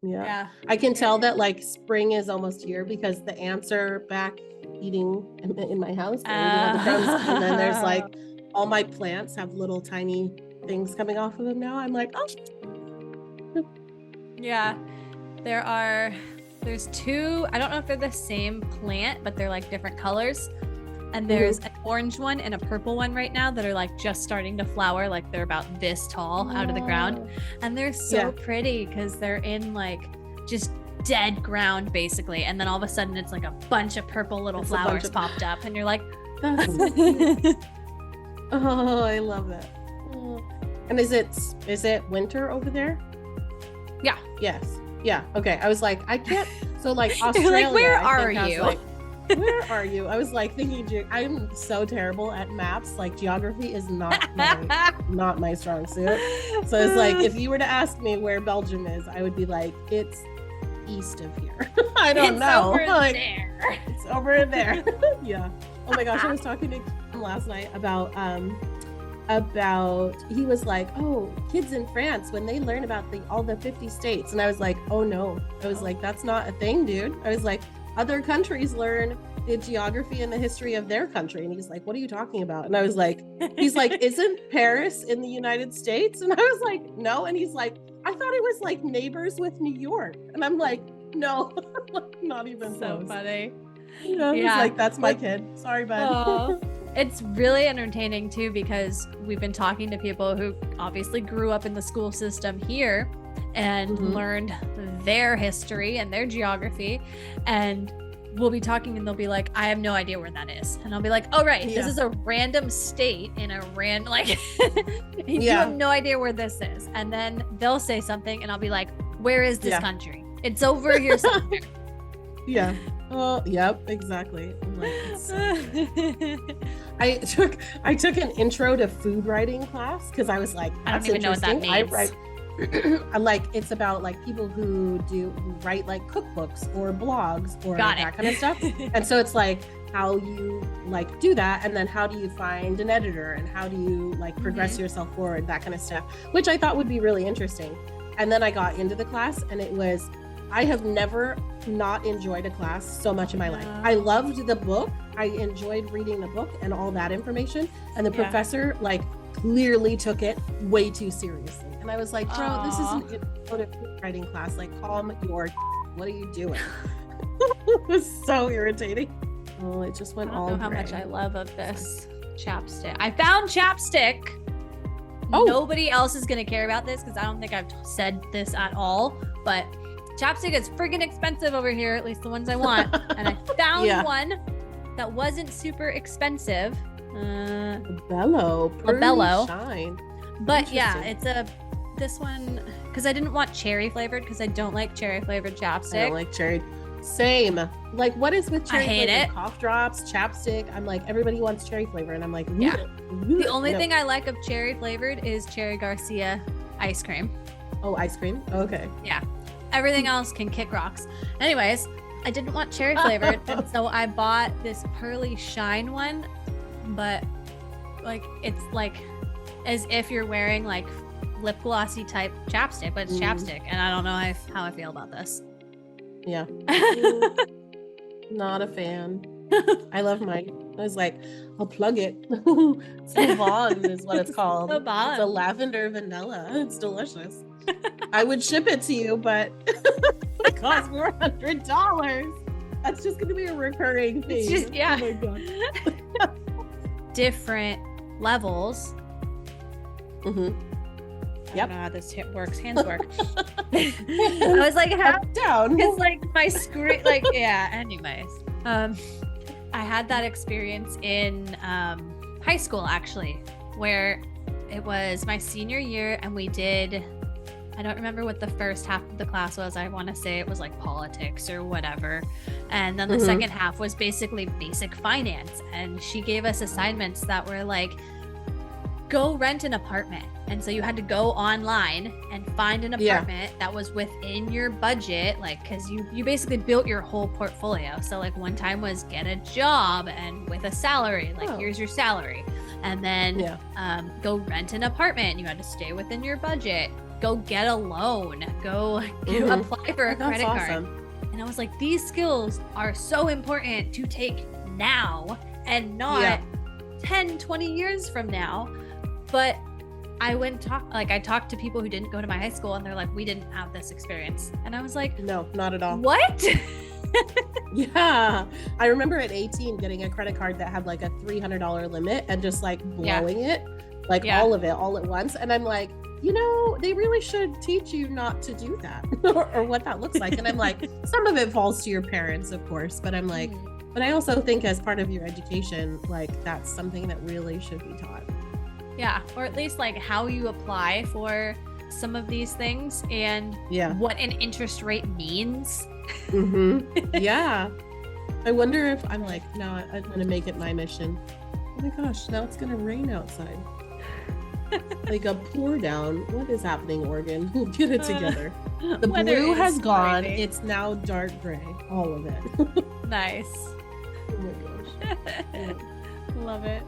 Yeah. Yeah. I can tell that like spring is almost here because the ants are back eating in my house. They're eating all the crumbs. And then there's like all my plants have little tiny things coming off of them now. I'm like, oh. Yeah. There's two, I don't know if they're the same plant, but they're like different colors. And there's an orange one and a purple one right now that are like just starting to flower. Like they're about this tall out of the ground. And they're so pretty because they're in like just dead ground basically. And then all of a sudden it's like a bunch of purple little flowers popped up. And you're like, that's so cute. Oh, I love it. Oh. And is it winter over there? Yeah. Yes. Yeah. Okay. I was like, I can't. So like Australia. Like, where are you? Where are you? I was like thinking, I'm so terrible at maps. Like geography is not my strong suit. So it's like, if you were to ask me where Belgium is, I would be like, it's east of here. I don't know. Over like, there. It's over there. Yeah. Oh my gosh. I was talking to Kim last night about he was like, oh, kids in France, when they learn about all the 50 states. And I was like, oh no. I was like, that's not a thing, dude. I was like, other countries learn the geography and the history of their country. And he's like, what are you talking about? And I was like, he's like, isn't Paris in the United States? And I was like, no. And he's like, I thought it was like neighbors with New York. And I'm like, no, not even so close. Funny. You know, he's like, that's my kid. Sorry, bud. It's really entertaining too, because we've been talking to people who obviously grew up in the school system here and learned their history and their geography, and we'll be talking and they'll be like, I have no idea where that is. And I'll be like, oh right, this is a random state in a random, like you have no idea where this is. And then they'll say something and I'll be like, where is this country? It's over here somewhere. Yeah. Oh, yep, exactly. I'm like, it's so I took an intro to food writing class because I was like, that's I don't even know what that means. Like it's about like people who write like cookbooks or blogs or that kind of stuff. And so it's like how you like do that, and then how do you find an editor, and how do you like progress yourself forward, that kind of stuff, which I thought would be really interesting. And then I got into the class and I have never not enjoyed a class so much in my life. I loved the book. I enjoyed reading the book and all that information. And the professor like clearly took it way too seriously. And I was like, bro, this isn't a writing class. Like, calm your what are you doing? It was so irritating. Oh, it just went all I don't know how much I love of this chapstick. I found chapstick. Nobody else is going to care about this because I don't think I've said this at all, but chapstick is freaking expensive over here, at least the ones I want. And I found one that wasn't super expensive. A Bello. Shine. But yeah, it's this one, because I didn't want cherry flavored, because I don't like cherry flavored chapstick. I don't like cherry. Same. Like, what is with cherry flavored? I hate it. Cough drops, chapstick. I'm like, everybody wants cherry flavor. And I'm like, the only thing I like of cherry flavored is Cherry Garcia ice cream. Oh, ice cream? Okay. Yeah. Everything else can kick rocks. Anyways, I didn't want cherry flavored, and so I bought this pearly shine one, but like it's like as if you're wearing like lip glossy type chapstick, but it's chapstick, and I don't know how I feel about this. Yeah. Not a fan. I love mine. I was like, I'll plug it. Sauvon is what it's called. Sauvon. It's a lavender vanilla. It's delicious. I would ship it to you, but it costs $400. That's just going to be a recurring thing. Just, yeah. Oh my God. Different levels. Mm-hmm. I don't know how this works. Hands work. I was like, how down? Because like my screen, like anyways. I had that experience in high school actually, where it was my senior year, and we did. I don't remember what the first half of the class was. I want to say it was like politics or whatever. And then the second half was basically basic finance. And she gave us assignments that were like, go rent an apartment. And so you had to go online and find an apartment that was within your budget, like, because you basically built your whole portfolio. So like one time was get a job and with a salary, like here's your salary. And then go rent an apartment. You had to stay within your budget. go get a loan, go apply for a credit card. And I was like, these skills are so important to take now and not 10, 20 years from now. But I talked to people who didn't go to my high school, and they're like, we didn't have this experience. And I was like, no, not at all. What? Yeah. I remember at 18 getting a credit card that had like a $300 limit and just like blowing it, like all of it all at once. And I'm like, you know, they really should teach you not to do that or what that looks like. And I'm like, some of it falls to your parents, of course, but I'm like, but I also think as part of your education, like that's something that really should be taught. Yeah. Or at least like how you apply for some of these things and what an interest rate means. Yeah. I wonder if I'm like, no, I'm going to make it my mission. Oh my gosh, now it's going to rain outside. Like a pour down. What is happening, Oregon? We'll get it together. The blue has gone. Raining. It's now dark gray. All of it. Nice. Oh my gosh. Love it.